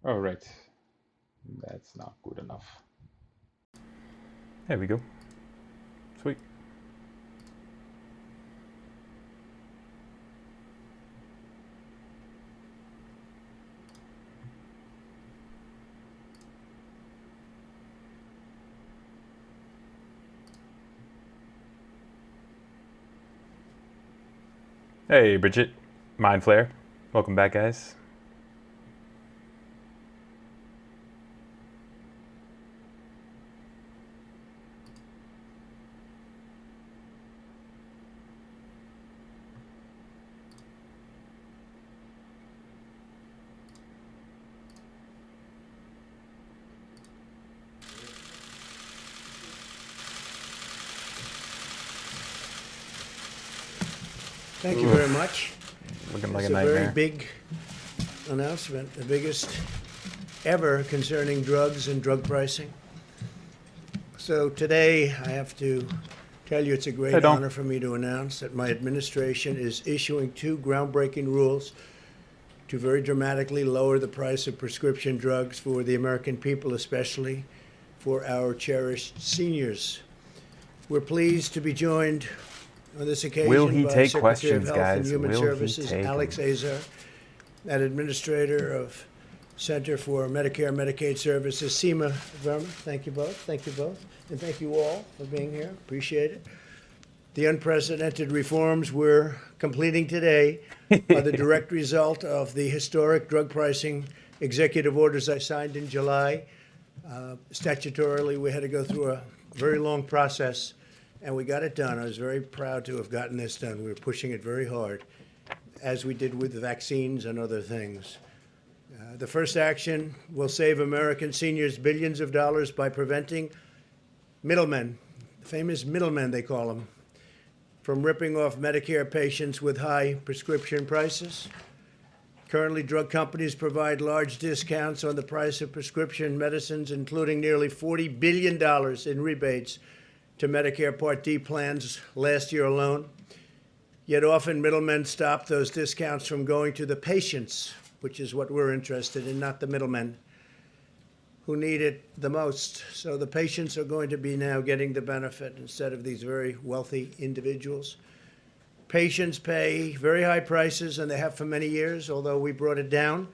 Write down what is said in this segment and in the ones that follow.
Oh, right. That's not good enough. There we go. Sweet. Hey, Bridget. Mind Flare. Welcome back, guys. Thank you very much. Looking like It's a a very nightmare. big announcement, the biggest ever concerning drugs and drug pricing. So today I have to tell you it's a Hey, great Dom. honor for me to announce that my administration is issuing two groundbreaking rules to very dramatically lower the price of prescription drugs for the American people, especially for our cherished seniors. We're pleased to be joined on this occasion Will he by take Secretary questions, of Health and guys? Human Will he Services take Alex them? Azar, and Administrator of Center for Medicare and Medicaid Services Seema Verma. Thank you both. Thank you both. And thank you all for being here. Appreciate it. The unprecedented reforms we're completing today are the direct result of the historic drug pricing executive orders I signed in July. Statutorily, we had to go through a very long process, and we got it done. I was very proud to have gotten this done. We were pushing it very hard, as we did with the vaccines and other things. The first action will save American seniors billions of dollars by preventing middlemen, famous middlemen they call them, from ripping off Medicare patients with high prescription prices. Currently, drug companies provide large discounts on the price of prescription medicines, including nearly $40 billion in rebates to Medicare Part D plans last year alone. Yet often middlemen stop those discounts from going to the patients, which is what we're interested in, not the middlemen, who need it the most. So the patients are going to be now getting the benefit instead of these very wealthy individuals. Patients pay very high prices, and they have for many years, although we brought it down,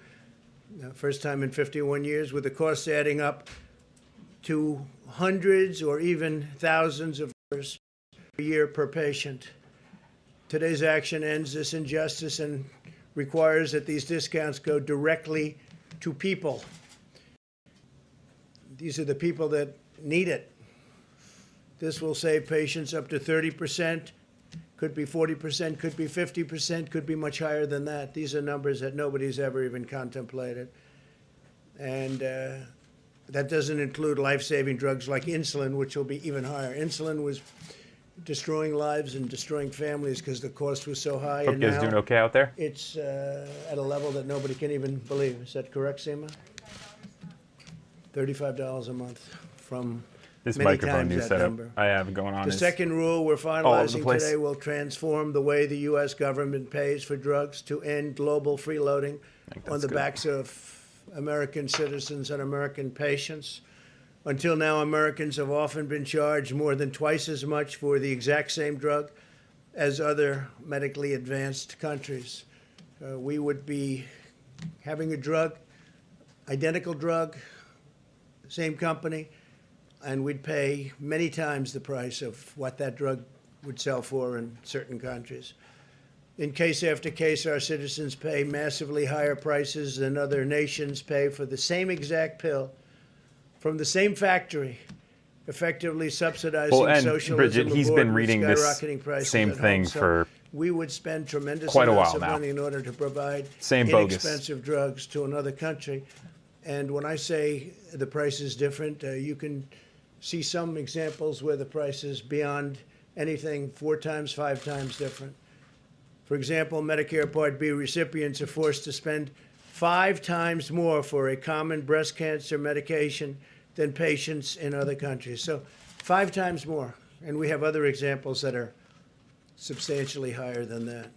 first time in 51 years, with the costs adding up to hundreds or even thousands of dollars per year per patient. Today's action ends this injustice and requires that these discounts go directly to people. These are the people that need it. This will save patients up to 30%, could be 40%, could be 50%, could be much higher than that. These are numbers that nobody's ever even contemplated. And that doesn't include life-saving drugs like insulin, which will be even higher. Insulin was destroying lives and destroying families because the cost was so high. Hope And you guys now doing okay out there. it's at a level that nobody can even believe. Is that correct, Seema? $35 a month from This many microphone times new that setup number. I have going on The is second rule we're over the finalizing place. today will transform the way the U.S. government pays for drugs to end global freeloading think on that's the good. backs of American citizens and American patients. Until now, Americans have often been charged more than twice as much for the exact same drug as other medically advanced countries. We would be having a drug, identical drug, same company, and we'd pay many times the price of what that drug would sell for in certain countries. In case after case, our citizens pay massively higher prices than other nations pay for the same exact pill from the same factory, effectively subsidizing Well, and socialism Bridget, he's aboard been with reading this skyrocketing prices same at home. thing So for we would spend tremendous quite a amounts while of now. money in order to provide Same bogus. inexpensive drugs to another country. And when I say the price is different, you can see some examples where the price is beyond anything 4 times, 5 times different. For example, Medicare Part B recipients are forced to spend 5 times more for a common breast cancer medication than patients in other countries. So 5 times more. And we have other examples that are substantially higher than that.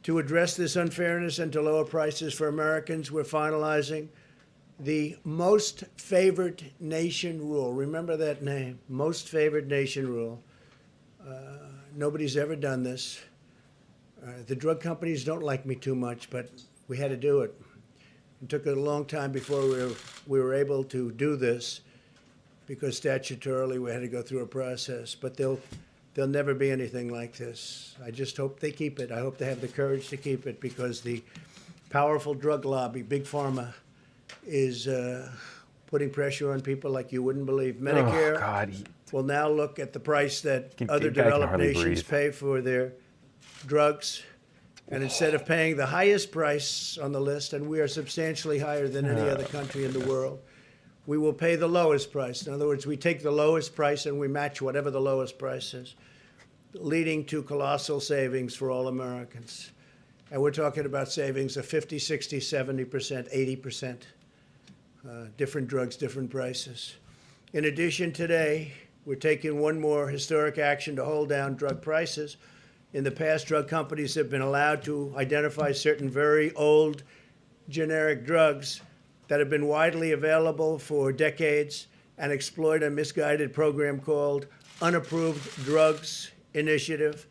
To address this unfairness and to lower prices for Americans, we're finalizing the most favored nation rule. Remember that name, most favored nation rule. Nobody's ever done this. The drug companies don't like me too much, but we had to do it. It took a long time before we were able to do this because statutorily we had to go through a process. But there'll never be anything like this. I just hope they keep it. I hope they have the courage to keep it because the powerful drug lobby, Big Pharma, is putting pressure on people like you wouldn't believe. Medicare will now look at the price that other developed nations pay for their drugs. And instead of paying the highest price on the list, and we are substantially higher than any other country in the world, we will pay the lowest price. In other words, we take the lowest price and we match whatever the lowest price is, leading to colossal savings for all Americans. And we're talking about savings of 50, 60, 70%, 80%. Different drugs, different prices. In addition, today, we're taking one more historic action to hold down drug prices. In the past, drug companies have been allowed to identify certain very old generic drugs that have been widely available for decades and exploit a misguided program called Unapproved Drugs Initiative.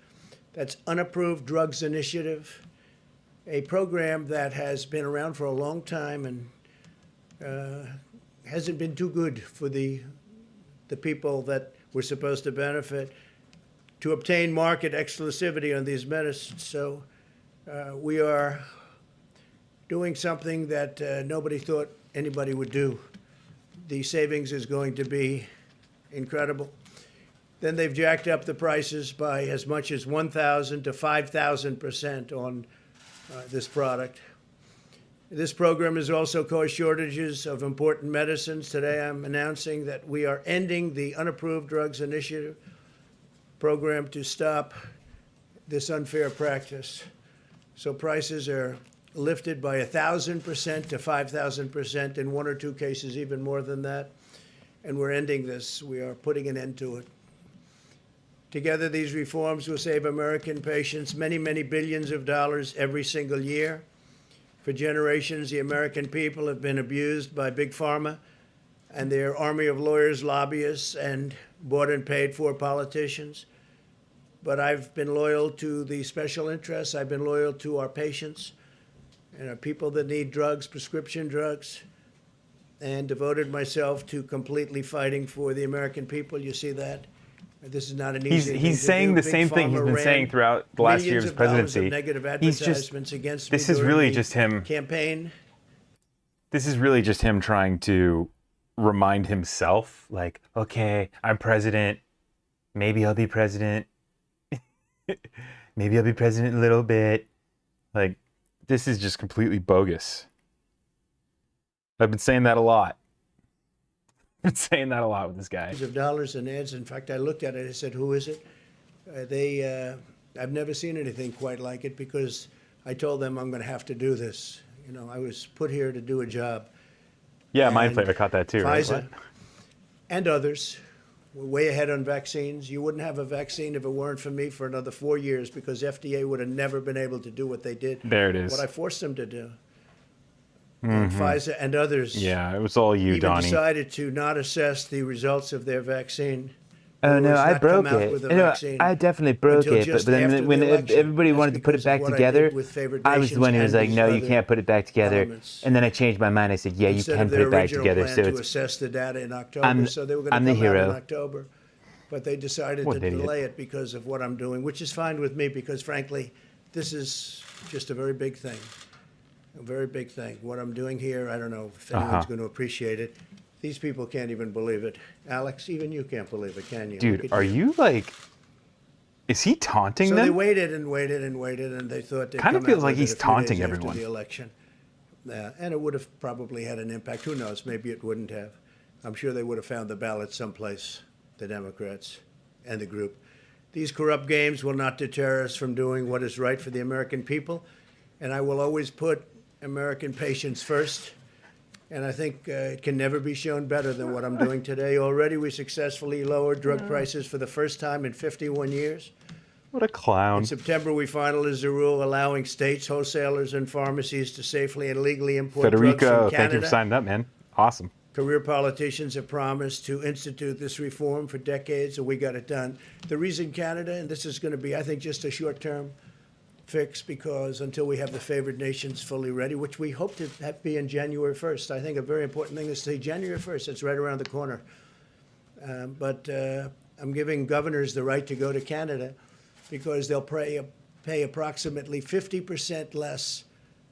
That's Unapproved Drugs Initiative, a program that has been around for a long time and hasn't been too good for the people that were supposed to benefit to obtain market exclusivity on these medicines. So we are doing something that nobody thought anybody would do. The savings is going to be incredible. Then they've jacked up the prices by as much as 1,000 to 5,000% on this product. This program has also caused shortages of important medicines. Today I'm announcing that we are ending the Unapproved Drugs Initiative program to stop this unfair practice. So prices are lifted by 1,000% to 5,000%, in one or two cases even more than that. And we're ending this. We are putting an end to it. Together, these reforms will save American patients many, many billions of dollars every single year. For generations, the American people have been abused by Big Pharma and their army of lawyers, lobbyists, and bought and paid for politicians. But I've been loyal to the special interests. I've been loyal to our patients and our people that need drugs, prescription drugs, and devoted myself to completely fighting for the American people. You see that? This is not an easy thing He's saying the same thing he's been saying throughout the last year of his presidency. He's just, this is really just him. Campaign. This is really just him trying to remind himself, like, okay, I'm president. Maybe I'll be president. Maybe I'll be president a little bit. Like, this is just completely bogus. I've been saying that a lot. I've been saying that a lot with this guy. Of dollars and ads. In fact, I looked at it. I said, "Who is it?" I've never seen anything quite like it because I told them I'm going to have to do this. You know, I was put here to do a job. Yeah, MindFlayer caught that too, Pfizer right? and others were way ahead on vaccines. You wouldn't have a vaccine if it weren't for me for another 4 years because FDA would have never been able to do what they did. There it is. What I forced them to do. And Pfizer and others. Yeah, it was all you, even Donnie. Decided to not assess the results of their vaccine. Oh no, I broke it. No, I definitely broke it. But then when everybody wanted to put it back together, I was the one who was like, "No, you can't put it back together." And then I changed my mind. I said, "Yeah, you can put it back together." So to assess the data in October, so they were going to come out in October, but they decided to delay it because of what I'm doing, which is fine with me because, frankly, this is just a very big thing. A very big thing. What I'm doing here, I don't know if anyone's going to appreciate it. These people can't even believe it. Alex, even you can't believe it, can you? Dude, are you like... Is he taunting them? So they waited and waited and waited, and they thought they'd kind of feels like he's taunting everyone. After the election. And it would have probably had an impact. Who knows? Maybe it wouldn't have. I'm sure they would have found the ballot someplace, the Democrats and the group. These corrupt games will not deter us from doing what is right for the American people, and I will always put American patients first. And I think it can never be shown better than what I'm doing today. Already we successfully lowered drug prices for the first time in 51 years. What a clown. In September, we finalized a rule allowing states, wholesalers, and pharmacies to safely and legally import drugs from Federico, Canada. thank you for signing up, man. Awesome. Career politicians have promised to institute this reform for decades, and we got it done. The reason Canada, and this is going to be, I think, just a short-term fix, because until we have the favored nations fully ready, which we hope to be in January 1st. I think a very important thing is to say January 1st. It's right around the corner. But I'm giving governors the right to go to Canada because they'll pay approximately 50% less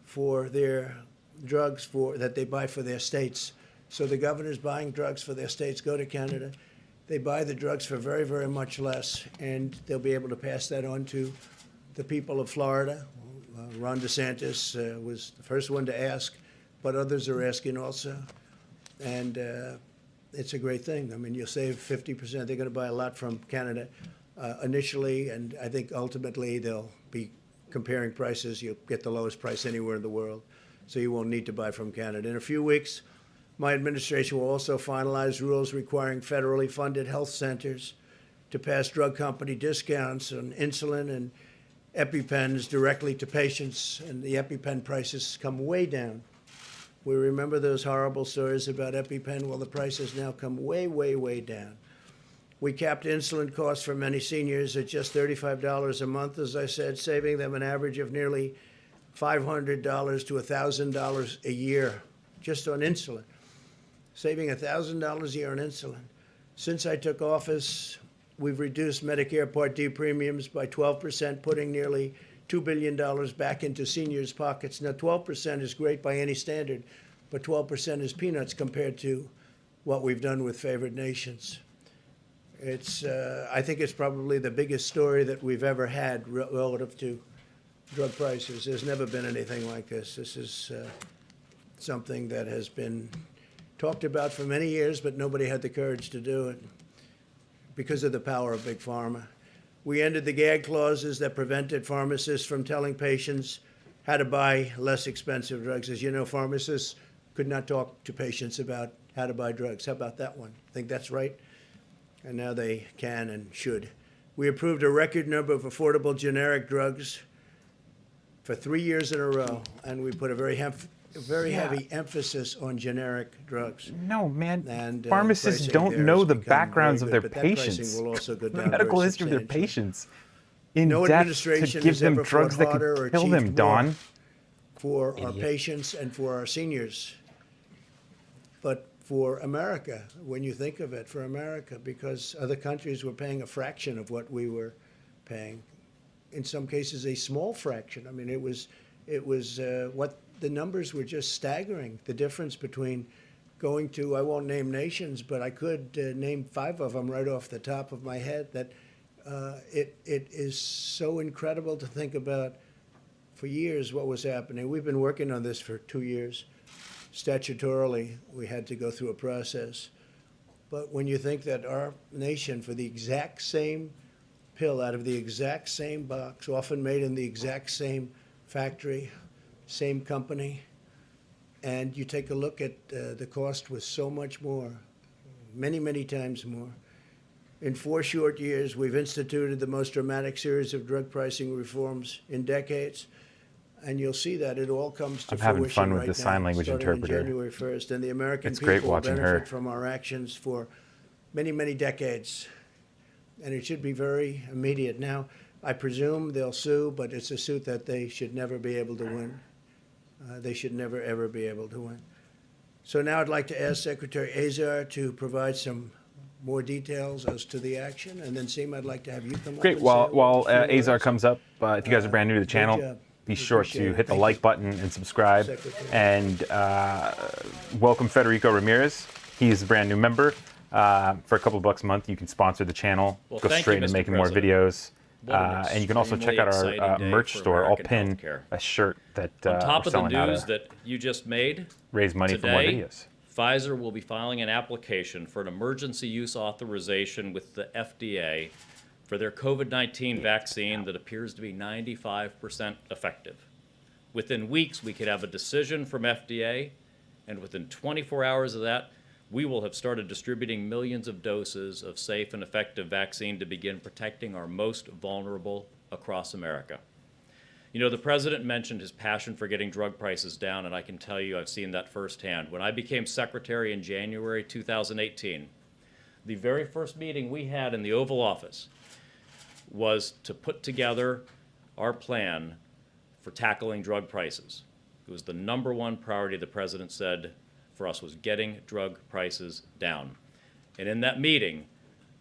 for their drugs that they buy for their states. So the governors buying drugs for their states go to Canada. They buy the drugs for very, very much less, and they'll be able to pass that on to the people of Florida. Ron DeSantis was the first one to ask, but others are asking also. And it's a great thing. I mean, you'll save 50%. They're going to buy a lot from Canada initially, and I think ultimately they'll be comparing prices. You'll get the lowest price anywhere in the world, so you won't need to buy from Canada. In a few weeks, my administration will also finalize rules requiring federally funded health centers to pass drug company discounts on insulin and EpiPens directly to patients, and the EpiPen prices come way down. We remember those horrible stories about EpiPen. Well, the prices now come way, way, way down. We capped insulin costs for many seniors at just $35 a month, as I said, saving them an average of nearly $500 to $1,000 a year just on insulin, saving $1,000 a year on insulin. Since I took office, we've reduced Medicare Part D premiums by 12%, putting nearly $2 billion back into seniors' pockets. Now, 12% is great by any standard, but 12% is peanuts compared to what we've done with favored nations. I think it's probably the biggest story that we've ever had relative to drug prices. There's never been anything like this. This is something that has been talked about for many years, but nobody had the courage to do it because of the power of Big Pharma. We ended the gag clauses that prevented pharmacists from telling patients how to buy less expensive drugs. As you know, pharmacists could not talk to patients about how to buy drugs. How about that one? Think that's right? And now they can and should. We approved a record number of affordable generic drugs for 3 years in a row, and we put a very heavy emphasis on generic drugs. No, man. And pharmacists don't know the backgrounds of their patients, will also go the down medical very history of their substantially. patients, in No depth administration to give has them ever drugs fought that harder can or kill them, achieved more Don. for our patients and for our seniors. But for America, when you think of it, for America, because other countries were paying a fraction of what we were paying. In some cases, a small fraction. I mean, it was what the numbers were just staggering. The difference between going to, I won't name nations, but I could name 5 of them right off the top of my head, that it is so incredible to think about for years what was happening. We've been working on this for 2 years. Statutorily, we had to go through a process. But when you think that our nation, for the exact same pill out of the exact same box, often made in the exact same factory, same company, and you take a look at the cost was so much more, many, many times more. In 4 short years, we've instituted the most dramatic series of drug pricing reforms in decades. And you'll see that it all comes to I'm fruition having fun with right the now, sign language starting interpreter. on January 1st, and the American It's great people watching benefit her. from our actions for many, many decades. And it should be very immediate. Now, I presume they'll sue, but it's a suit that they should never be able to win. They should never, ever be able to win. So now I'd like to ask Secretary Azar to provide some more details as to the action, and then Seema, I'd like to have you come up. Great. And While say a few Azar words. comes up, if you guys are brand new to the Good channel, job. be We sure appreciate to it. hit the Thank like you. button and subscribe. Secretary. And welcome Federico Ramirez. He's a brand new member. For a couple of bucks a month, you can sponsor the channel. Well, go thank straight you, into Mr. making more President. videos. What an And you can also check extremely out our exciting day merch for store. I'll American pin healthcare. a shirt that On top we're of the selling how news to that you just made, raise money for more today, videos. Pfizer will be filing an application for an emergency use authorization with the FDA for their COVID-19 vaccine that appears to be 95% effective. Within weeks, we could have a decision from FDA, and within 24 hours of that, we will have started distributing millions of doses of safe and effective vaccine to begin protecting our most vulnerable across America. You know, the president mentioned his passion for getting drug prices down, and I can tell you I've seen that firsthand. When I became secretary in January 2018, the very first meeting we had in the Oval Office was to put together our plan for tackling drug prices. It was the number one priority, the president said, for us was getting drug prices down. And in that meeting,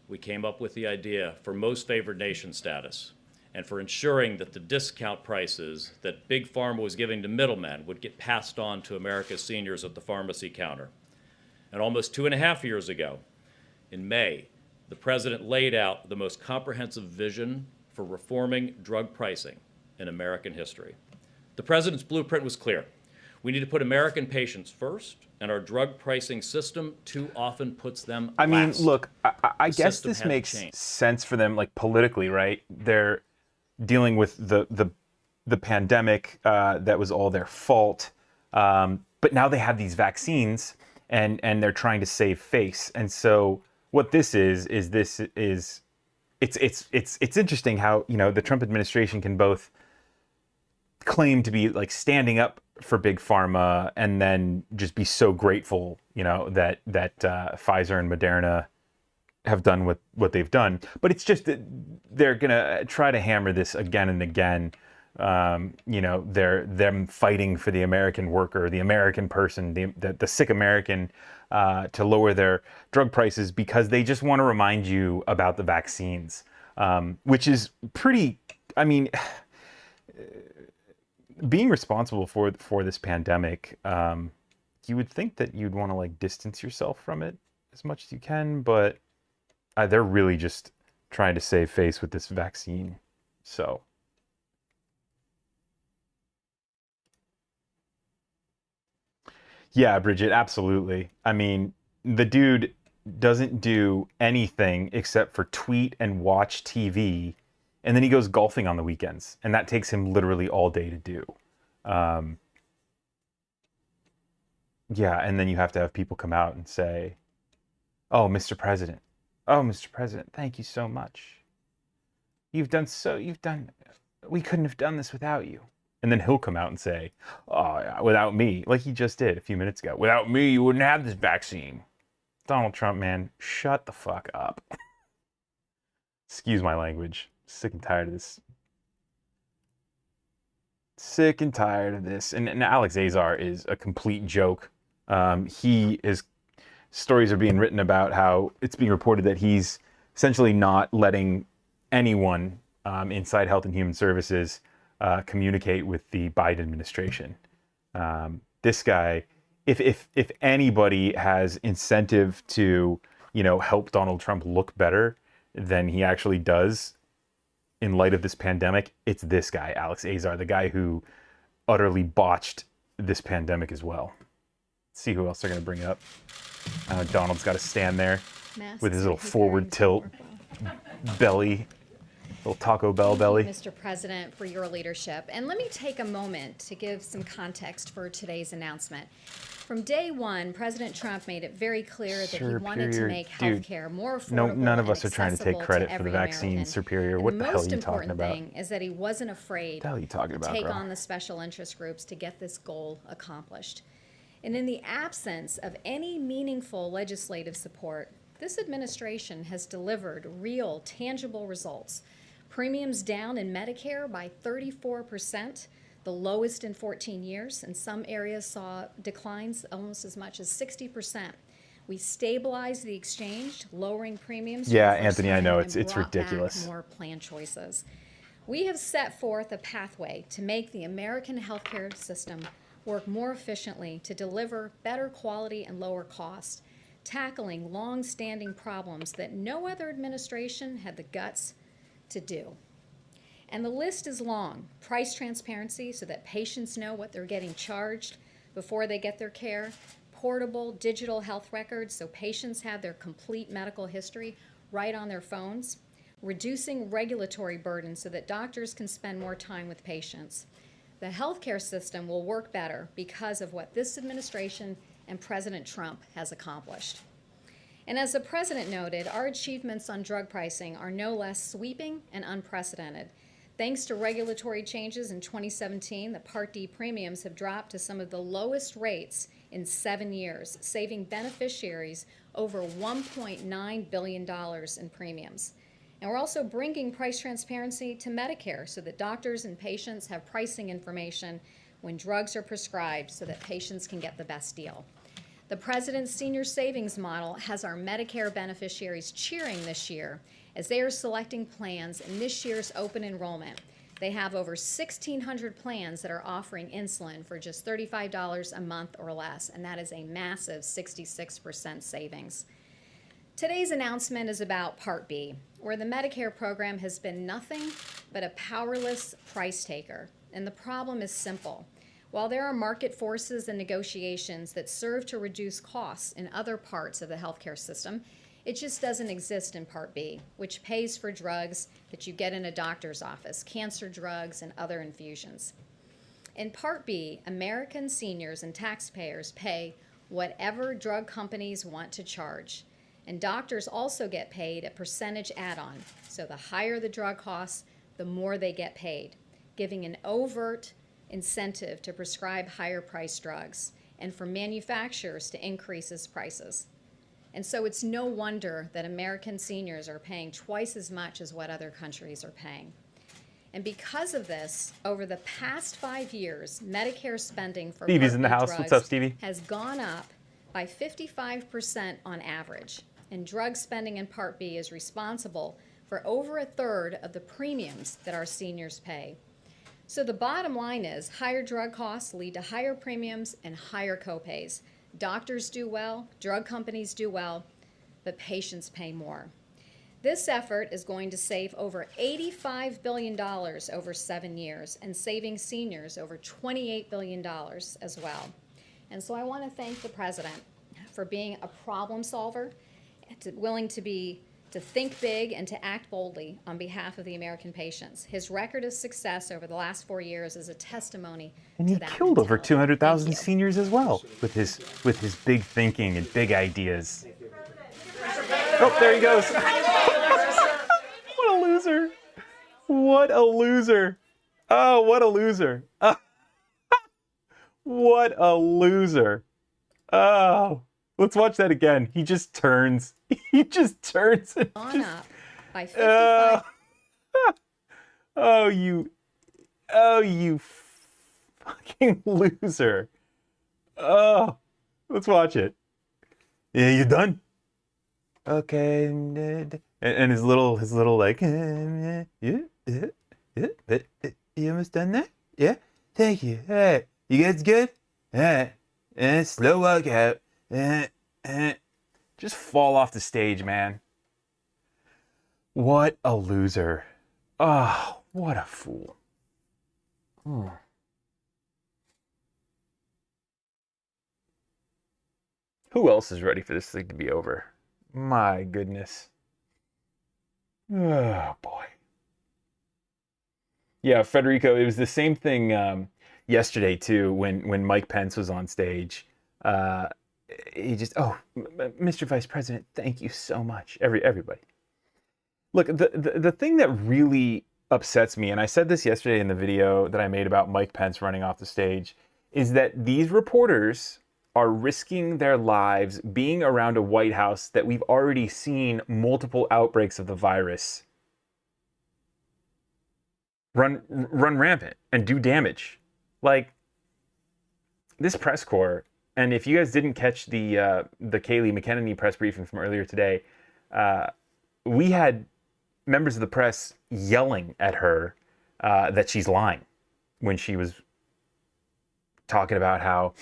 we came up with the idea for most favored nation status and for ensuring that the discount prices that Big Pharma was giving to middlemen would get passed on to America's seniors at the pharmacy counter. And almost 2.5 years ago, in May, the president laid out the most comprehensive vision for reforming drug pricing in American history. The president's blueprint was clear. We need to put American patients first, and our drug pricing system too often puts them last. I mean, look, I guess this makes sense for them, like politically, right? They're dealing with the pandemic, that was all their fault. But now they have these vaccines, and they're trying to save face. And so what this is it's interesting how, you know, the Trump administration can both claim to be like standing up for big pharma and then just be so grateful, you know, that Pfizer and Moderna have done what they've done. But it's just that they're gonna try to hammer this again and again. You know, them fighting for the American worker, the American person, the sick American, to lower their drug prices because they just want to remind you about the vaccines, which is pretty. I mean, being responsible for this pandemic, you would think that you'd want to like distance yourself from it as much as you can, but they're really just trying to save face with this vaccine. So. Yeah, Bridget, absolutely. I mean, the dude doesn't do anything except for tweet and watch TV, and then he goes golfing on the weekends, and that takes him literally all day to do. Yeah, and then you have to have people come out and say, "Oh, Mr. President. Oh, Mr. President, thank you so much. We couldn't have done this without you." And then he'll come out and say, "Oh, yeah, without me," like he just did a few minutes ago. "Without me, you wouldn't have this vaccine." Donald Trump, man, shut the fuck up. Excuse my language. Sick and tired of this. Sick and tired of this. And Alex Azar is a complete joke. His stories are being written about how it's being reported that he's essentially not letting anyone inside Health and Human Services communicate with the Biden administration. This guy, if anybody has incentive to, you know, help Donald Trump look better than he actually does in light of this pandemic, it's this guy, Alex Azar, the guy who utterly botched this pandemic as well. Let's see who else they're going to bring up. Donald's got to stand there with his little forward tilt belly. Little Taco Bell belly. Mr. President, for your leadership. And let me take a moment to give some context for today's announcement. From day one, President Trump made it very clear that he wanted to make healthcare more affordable. None of us are trying to take credit for the vaccine, Superior. What the hell are you talking about? The most important thing is that he wasn't afraid to take on the special interest groups to get this goal accomplished. And in the absence of any meaningful legislative support, this administration has delivered real, tangible results. Premiums down in Medicare by 34%, the lowest in 14 years, and some areas saw declines almost as much as 60%. We stabilized the exchange, lowering premiums. Yeah, Anthony, I know it's ridiculous. More plan choices. We have set forth a pathway to make the American healthcare system work more efficiently to deliver better quality and lower cost, tackling long-standing problems that no other administration had the guts to do. And the list is long. Price transparency so that patients know what they're getting charged before they get their care. Portable digital health records so patients have their complete medical history right on their phones. Reducing regulatory burden so that doctors can spend more time with patients. The healthcare system will work better because of what this administration and President Trump has accomplished. And as the President noted, our achievements on drug pricing are no less sweeping and unprecedented. Thanks to regulatory changes in 2017, the Part D premiums have dropped to some of the lowest rates in 7 years, saving beneficiaries over $1.9 billion in premiums. And we're also bringing price transparency to Medicare so that doctors and patients have pricing information when drugs are prescribed so that patients can get the best deal. The President's Senior Savings Model has our Medicare beneficiaries cheering this year as they are selecting plans in this year's open enrollment. They have over 1,600 plans that are offering insulin for just $35 a month or less, and that is a massive 66% savings. Today's announcement is about Part B, where the Medicare program has been nothing but a powerless price taker. And the problem is simple. While there are market forces and negotiations that serve to reduce costs in other parts of the healthcare system, it just doesn't exist in Part B, which pays for drugs that you get in a doctor's office, cancer drugs and other infusions. In Part B, American seniors and taxpayers pay whatever drug companies want to charge. And doctors also get paid a percentage add-on. So the higher the drug costs, the more they get paid, giving an overt incentive to prescribe higher priced drugs and for manufacturers to increase its prices. And so it's no wonder that American seniors are paying twice as much as what other countries are paying. And because of this, over the past 5 years, Medicare spending for Stevie's Part in the B house. drugs What's up, Stevie? has gone up by 55% on average. And drug spending in Part B is responsible for over a third of the premiums that our seniors pay. So the bottom line is higher drug costs lead to higher premiums and higher copays. Doctors do well, drug companies do well, but patients pay more. This effort is going to save over $85 billion over 7 years and saving seniors over $28 billion as well. And so I want to thank the President for being a problem solver, willing to think big and to act boldly on behalf of the American patients. His record of success over the last 4 years is a testimony And to he that killed over mentality. 200,000 Thank you. seniors as well with his big thinking and big ideas. Oh, there he goes. What a loser. What a loser. Oh, what a loser. What a loser. Oh, let's watch that again. He just turns. He just turns. And Gone just, up by 55. oh, you fucking loser. Oh, let's watch it. Yeah, you done? Okay. And his little like, yeah, you almost done that? Yeah? Thank you. All right. You guys good? All right. Slow workout. Just fall off the stage, man. What a loser. Oh, what a fool. Who else is ready for this thing to be over? My goodness. Oh, boy. Yeah, Federico, it was the same thing yesterday, too, when Mike Pence was on stage. He just, Mr. Vice President, thank you so much. Everybody. Look, the thing that really upsets me, and I said this yesterday in the video that I made about Mike Pence running off the stage, is that these reporters are risking their lives being around a White House that we've already seen multiple outbreaks of the virus run rampant and do damage. Like, this press corps, and if you guys didn't catch the Kayleigh McEnany press briefing from earlier today, we had members of the press yelling at her that she's lying when she was talking about how,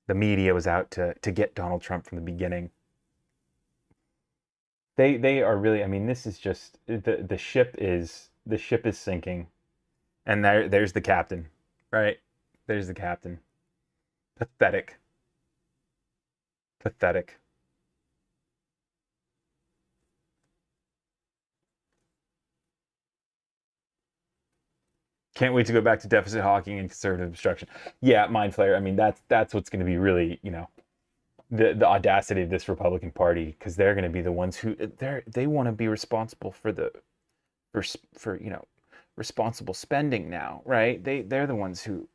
the media was out to get Donald Trump from the beginning. They are really, this is just, the ship is sinking. And there's the captain, right? There's the captain. Pathetic. Pathetic. Can't wait to go back to deficit hawking and conservative obstruction. Yeah, mind flayer. I mean, that's what's going to be really, the audacity of this Republican Party, because they're going to be the ones who they want to be responsible for responsible spending now, right? They're the ones who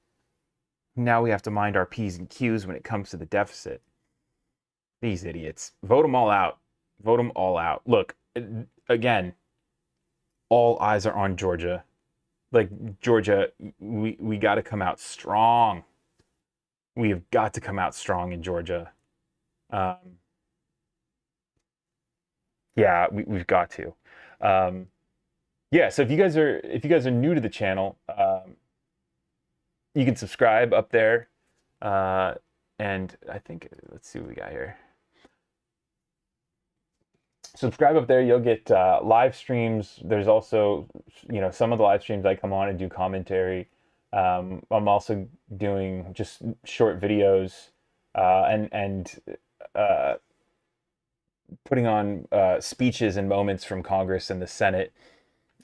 now we have to mind our P's and Q's when it comes to the deficit. These idiots. Vote them all out. Vote them all out. Look, again, all eyes are on Georgia. Like, Georgia, we got to come out strong. We have got to come out strong in Georgia. Yeah, we've got to. Yeah, so if you guys are new to the channel, you can subscribe up there. And I think, let's see what we got here. Subscribe up there. You'll get live streams. There's also, some of the live streams I come on and do commentary. I'm also doing just short videos and putting on speeches and moments from Congress and the Senate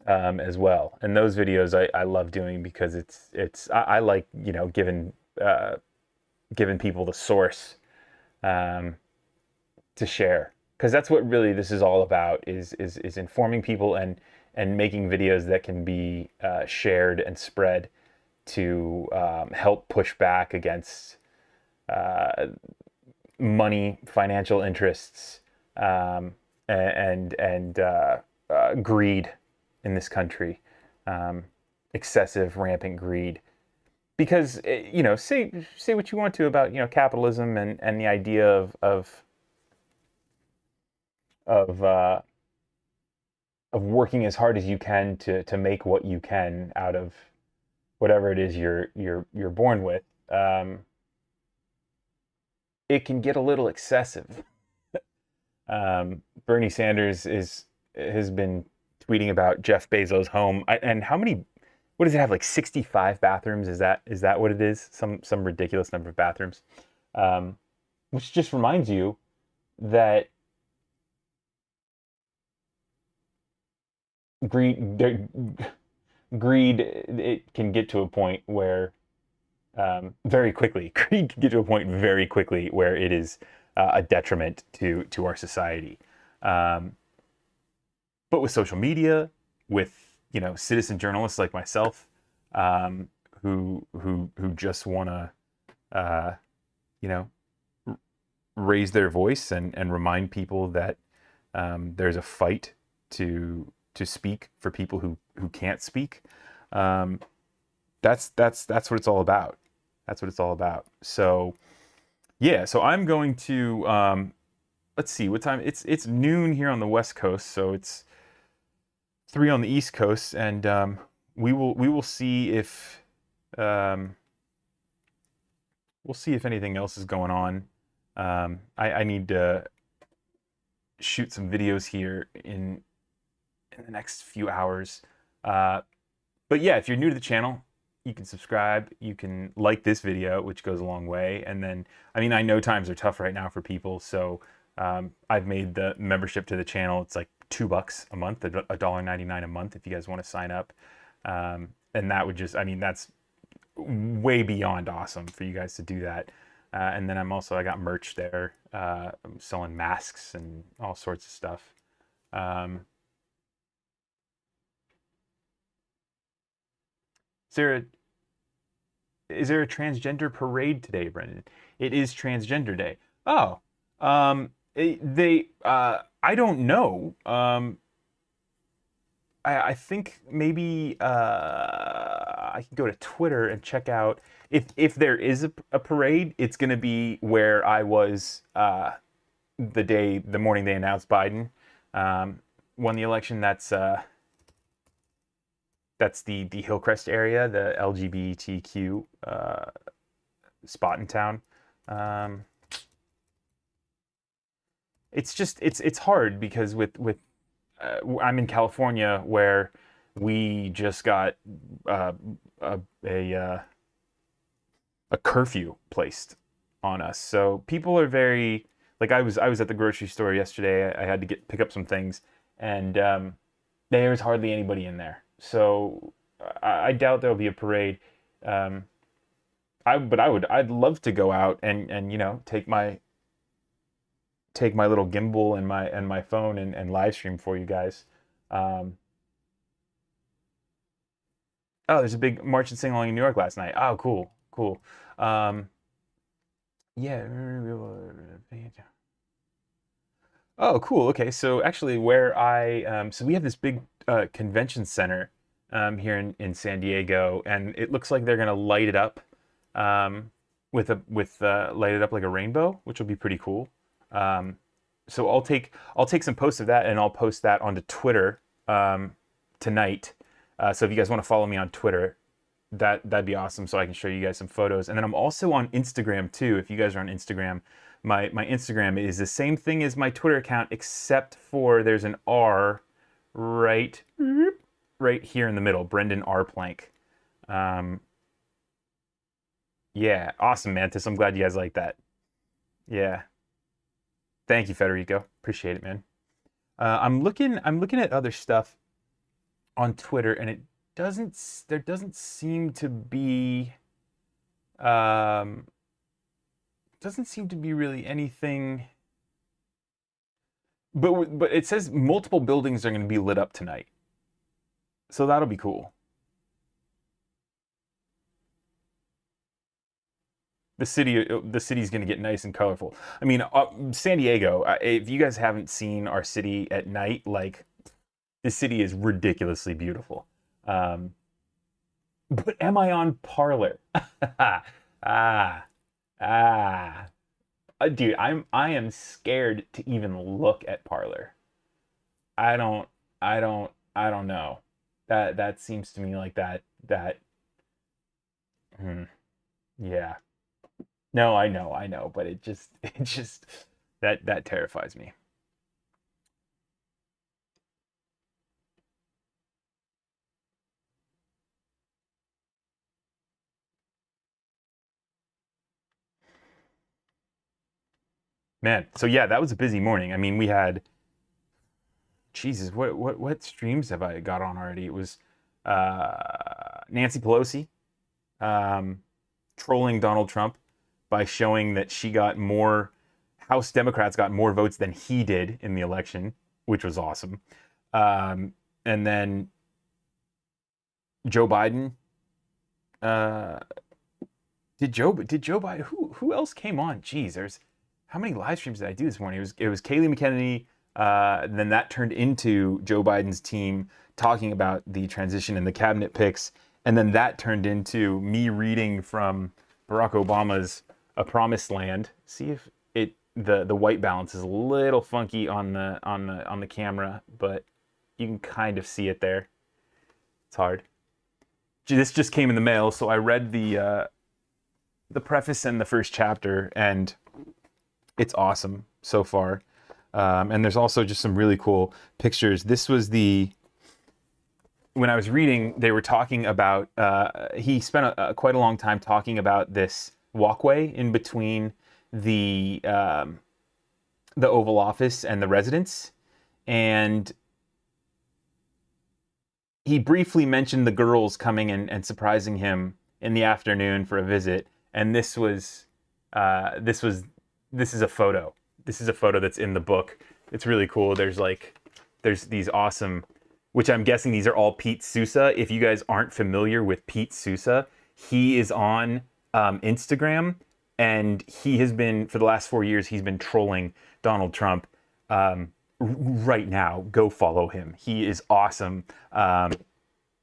as well. And those videos I love doing because I like giving people the source to share. Because that's what really this is all about, is informing people and making videos that can be shared and spread to help push back against money, financial interests, and greed in this country, excessive, rampant greed. Because say what you want to about capitalism and the idea of working as hard as you can to make what you can out of whatever it is you're born with. It can get a little excessive. Bernie Sanders has been tweeting about Jeff Bezos' home, and how many? What does it have? Like 65 bathrooms? Is that what it is? Some ridiculous number of bathrooms, which just reminds you that greed it can get to a point where very quickly where it is a detriment to our society. But with social media, with citizen journalists like myself, who just want to raise their voice and remind people that there's a fight to speak for people who can't speak. That's what it's all about. That's what it's all about. So yeah, so I'm going to let's see what time it's noon here on the West Coast, so it's 3 on the East Coast, and we will see if we'll see if anything else is going on. I need to shoot some videos here in the next few hours. But yeah, if you're new to the channel, you can subscribe, you can like this video, which goes a long way. And then, I know times are tough right now for people, so I've made the membership to the channel. It's like $2 a month, $1.99 a month if you guys want to sign up. And that would just, that's way beyond awesome for you guys to do that. And then I got merch there. I'm selling masks and all sorts of stuff. Is there a transgender parade today, Brendan? It is Transgender Day. Oh, I don't know. I think maybe I can go to Twitter and check out if there is a parade. It's going to be where I was the morning they announced Biden won the election. That's the Hillcrest area, the LGBTQ spot in town. It's hard because with I'm in California, where we just got a curfew placed on us. So people are very, like, I was at the grocery store yesterday. I had to pick up some things, and there was hardly anybody in there. So I doubt there'll be a parade. I'd love to go out and take my little gimbal and my phone and live stream for you guys. Oh, there's a big march and sing along in New York last night. Oh, cool. Yeah. Oh, cool. Okay, so actually, so we have this big convention center here in San Diego, and it looks like they're gonna light it up light it up like a rainbow, which will be pretty cool. So I'll take some posts of that, and I'll post that onto Twitter tonight. So if you guys want to follow me on Twitter, that'd be awesome, so I can show you guys some photos. And then I'm also on Instagram too. If you guys are on Instagram, my Instagram is the same thing as my Twitter account, except for there's an R right here in the middle, Brendan R. Plank. Yeah, awesome, Mantis. I'm glad you guys like that. Yeah. Thank you, Federico. Appreciate it, man. I'm looking at other stuff on Twitter, and there doesn't seem to be really anything. But it says multiple buildings are going to be lit up tonight, so that'll be cool. The city's going to get nice and colorful. I mean, San Diego. If you guys haven't seen our city at night, like, this city is ridiculously beautiful. But am I on Parler? Dude, I am scared to even look at Parler. I don't know. That seems to me like that. Yeah. No, I know, but it just that terrifies me. Man, so yeah, that was a busy morning. I mean, we had, Jesus, what streams have I got on already? It was Nancy Pelosi trolling Donald Trump by showing that House Democrats got more votes than he did in the election, which was awesome. And then Joe Biden. Did Joe Biden? Who else came on? Jeez, how many live streams did I do this morning? It was Kayleigh McEnany. Then that turned into Joe Biden's team talking about the transition and the cabinet picks, and then that turned into me reading from Barack Obama's A Promised Land. See if the white balance is a little funky on the camera, but you can kind of see it there. It's hard. This just came in the mail, so I read the preface and the first chapter, and it's awesome so far. And there's also just some really cool pictures. This was when I was reading, they were talking about, he spent quite a long time talking about this walkway in between the Oval Office and the residence. And he briefly mentioned the girls coming and surprising him in the afternoon for a visit. And this is a photo. This is a photo that's in the book. It's really cool. There's these awesome, which I'm guessing these are all Pete Sousa. If you guys aren't familiar with Pete Sousa, he is on Instagram, and he has been, for the last 4 years, he's been trolling Donald Trump. Right now, go follow him. He is awesome.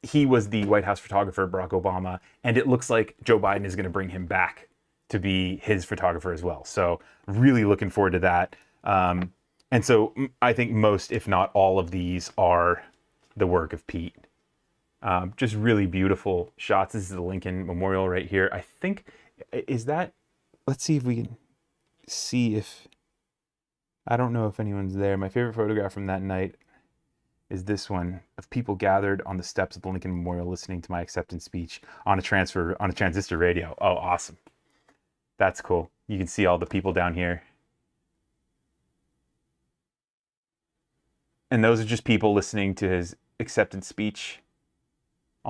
He was the White House photographer of Barack Obama, and it looks like Joe Biden is going to bring him back to be his photographer as well. So really looking forward to that. And so I think most, if not all of these, are the work of Pete. Just really beautiful shots. This is the Lincoln Memorial right here. I think, is that, let's see if we can see if, I don't know if anyone's there. My favorite photograph from that night is this one of people gathered on the steps of the Lincoln Memorial listening to my acceptance speech on a transistor radio. Oh, awesome. That's cool. You can see all the people down here. And those are just people listening to his acceptance speech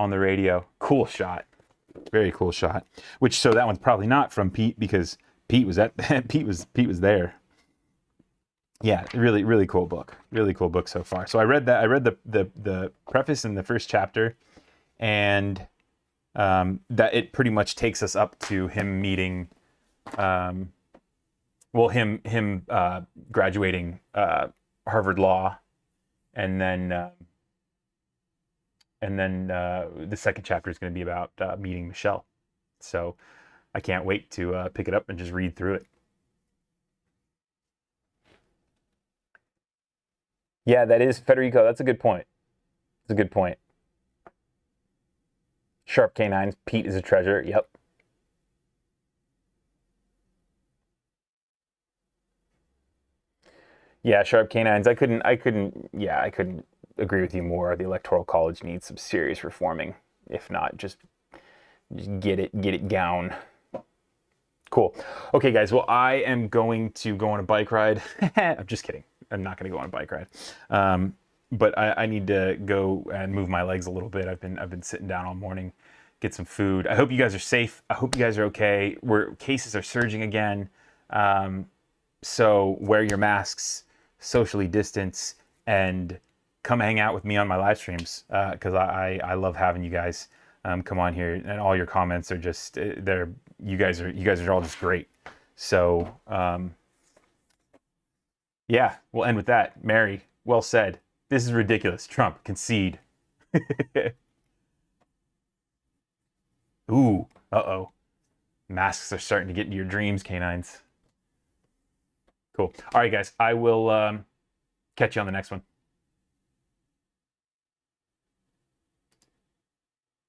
on the radio. Cool shot. Very cool shot. So that one's probably not from Pete, because Pete was there. Yeah, really, really cool book. Really cool book so far. So I read that. I read the preface in the first chapter, and that it pretty much takes us up to him meeting, him graduating Harvard Law, and then the second chapter is going to be about meeting Michelle. So I can't wait to pick it up and just read through it. Yeah, that is Federico. That's a good point. That's a good point. Sharp canines. Pete is a treasure. Yep. Yeah, sharp canines. I couldn't agree with you more. The Electoral College needs some serious reforming. If not, just get it down. Cool. Okay, guys. Well, I am going to go on a bike ride. I'm just kidding. I'm not going to go on a bike ride. But I need to go and move my legs a little bit. I've been sitting down all morning, get some food. I hope you guys are safe. I hope you guys are okay. Cases are surging again. So wear your masks, socially distance, and come hang out with me on my live streams, because I love having you guys come on here, and all your comments are just you guys are all just great. So yeah, we'll end with that. Mary, well said. This is ridiculous. Trump, concede. Ooh, uh-oh. Masks are starting to get into your dreams, canines. Cool. All right, guys. I will catch you on the next one.